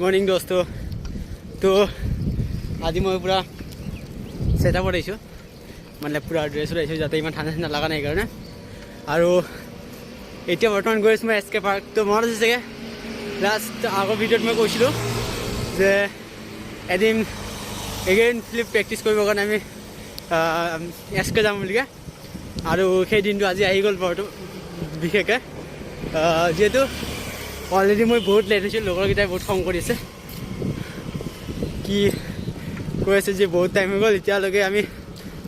morning दोस्तों तो आज मैं पूरा सेटअप मतलब पूरा ड्रेस लाई जाते इन ठंडा ठंडा लगा नहीं कारण और এতিয়া বৰ্তমান গৈ আছোঁ মই এছকে পাৰ্ক তো মনত আছে চাগে লাষ্ট আগৰ ভিডিঅ'ত মই কৈছিলোঁ যে এদিন এগেইন ফ্লিপ প্ৰেক্টিছ কৰিবৰ কাৰণে আমি এছকে যাম বুলিকে আৰু সেই দিনটো আজি আহি গ'ল বিশেষকৈ যিহেতু অলৰেডি মই বহুত লেট হৈছোঁ লগৰকেইটাই বহুত খং কৰি আছে কি কৈ আছে যে বহুত টাইম হৈ গ'ল এতিয়ালৈকে আমি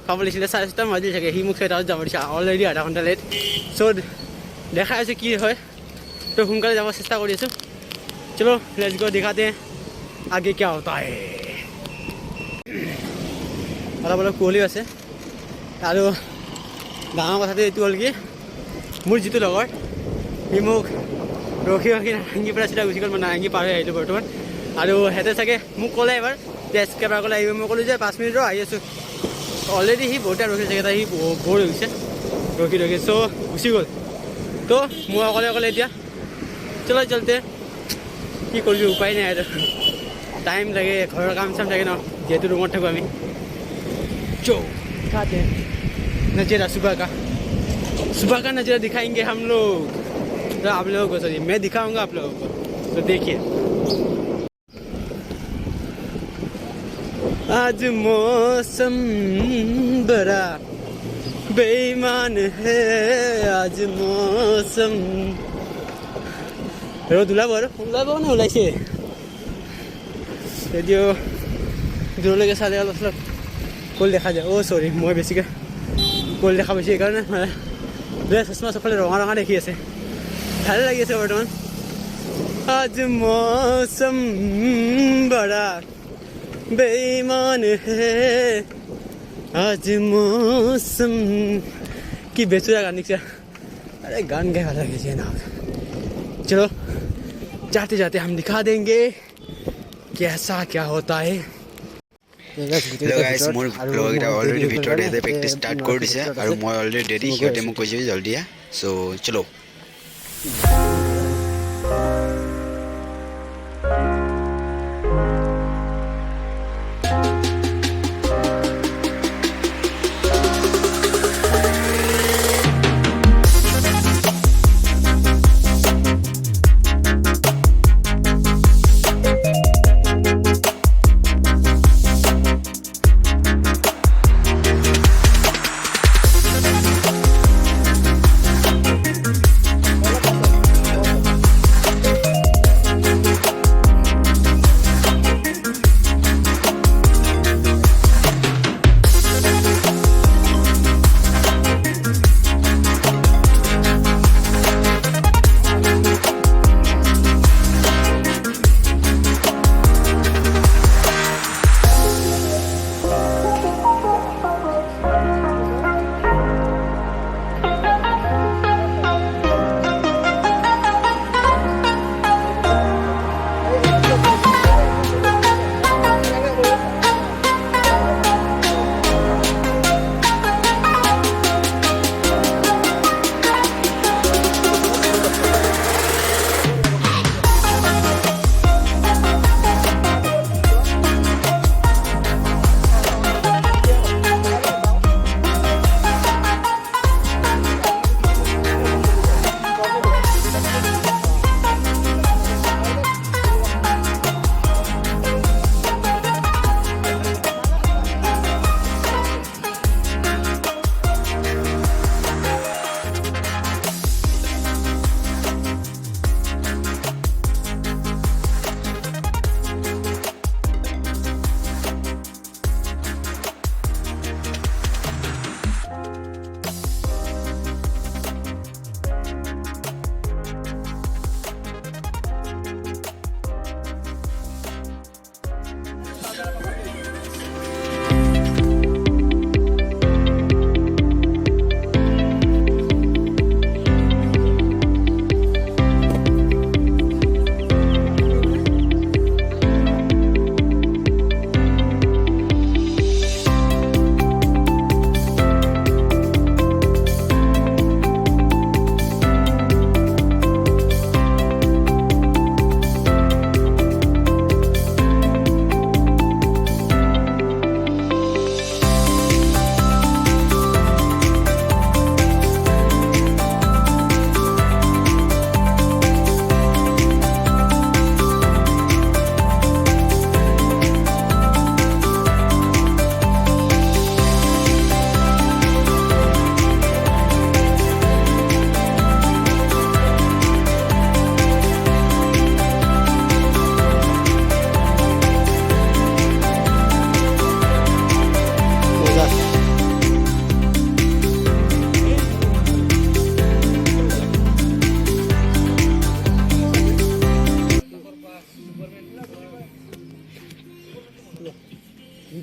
খাব লাগিছিলে 4:30 বাজিল চাগে সি মোক 6টাত যাব দিছে অলৰেডি আধা ঘণ্টা লেট চ' দেখা আছে কি হয় তো সোনকালে যাব চেষ্টা কৰি আছোঁ চলো লেটস গো দেখাতে আগে কি होता है অলপ অলপ কুঁৱলীও আছে আৰু ডাঙৰ কথাটো এইটো হ'ল কি মোৰ যিটো লগৰ সি মোক ৰখি ৰখি নাৰেংগীৰ পৰা চিধা গুচি গ'ল মই নাৰেংগী পাৰ হৈ আহিলোঁ বৰ্তমান আৰু সিহঁতে চাগে মোক ক'লে এবাৰ যে এছকে পাৰ্কলৈ আহিব মই ক'লোঁ যে 5 মিনিট ৰ আহি আছোঁ অলৰেডি সি বহুতে ৰখি চাগে তাই সি বৰ হৈ গৈছে ৰখি ৰখি চ' গুচি গ'ল তো মই অকলে এতিয়া চলো চলতে কি কৰিবি উপায় নাই আৰু টাইম লাগে ঘৰৰ কাম চাম থাকে ন যিহেতু ৰুমত থাকোঁ আমি चो दिखाते हैं नज़ारा सुबह का नज़ारा दिखाएंगे हम लोग तो आप लोगों को सॉरी मैं दिखाऊंगा आप लोगों को तो देखिए आज मौसम बड़ा बेईमान है आज मौसम ওলাব না ওলাইছে যদিও দূৰলৈকে চালে অলপ কল দেখা যায় সৰি মই বেছিকৈ কল দেখা পাইছোঁ সেইকাৰণে চশমা চবফালে ৰঙা ৰঙা দেখি আছে ভালে লাগি আছে বৰ্তমান আজ মৌসম বড়া বেঈমান হে আজ মৌসম কি বেচুৰা গান লিখছে अरे गान गाए वाला लीजिए ना चलो जाते जाते हम दिखा देंगे कैसा क्या होता है हेलो गाइस मोर ब्लॉगटा অলৰেডি ভিতৰতে এতে প্ৰেক্টিছ ষ্টাৰ্ট কৰি দিছে আৰু মই অলৰেডি ৰেডি সিহঁতে মোক কৈছে জলদি আ সো চলো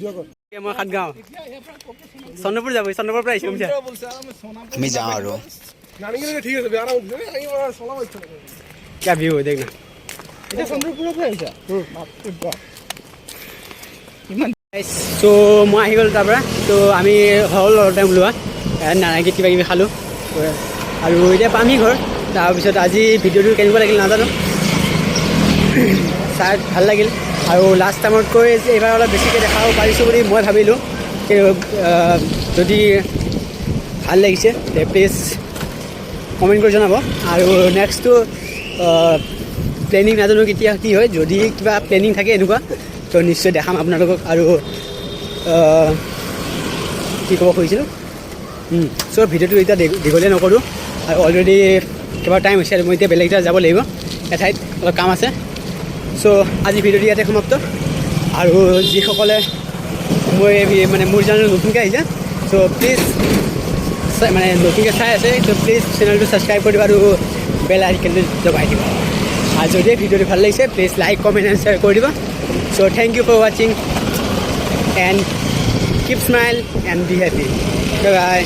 মই সাতগাঁও চন্দ্ৰপুৰ যাব চন্দ্ৰপুৰৰ পৰা আহিছোঁ আমি যাওঁ আৰু क्या व्यू है देखना চ' মই আহি গ'লোঁ তাৰপৰা ত' আমি হ'ল অলপ টাইম ওলোৱা নাৰেংগীত কিবা কিবি খালোঁ আৰু এতিয়া পামহি ঘৰ তাৰপিছত আজি ভিডিঅ'টো কেনেকুৱা লাগিল নাজানো চাই ভাল লাগিল আৰু লাষ্ট টাইমতকৈ এইবাৰ অলপ বেছিকৈ দেখাব পাৰিছোঁ বুলি মই ভাবিলোঁ যদি ভাল লাগিছে তে প্লিজ কমেণ্ট কৰি জনাব আৰু নেক্সটটো প্লেনিং নাজানো কেতিয়া কি হয় যদি কিবা প্লেনিং থাকে এনেকুৱা তো নিশ্চয় দেখাম আপোনালোকক আৰু কি ক'ব খুজিছিলোঁ চ' ভিডিঅ'টো এতিয়া দীঘলীয়া নকৰোঁ আৰু অলৰেডি কিবা টাইম হৈছে আৰু মই এতিয়া বেলেগ এটা যাব লাগিব এঠাইত অলপ কাম আছে চ' আজি ভিডিঅ'টো ইয়াতে সমাপ্ত আৰু যিসকলে মই মানে মোৰ চেনেল নতুনকৈ আহিছে চ' প্লিজ মানে নতুনকৈ চাই আছে ত' প্লিজ চেনেলটো ছাবস্ক্ৰাইব কৰি দিব আৰু বেল আইকনটো দবাই দিব আৰু যদি ভিডিঅ'টো ভাল লাগিছে please like comment and share কৰি দিব চ' থেংক ইউ ফৰ ৱাচিং and keep smile and be happy by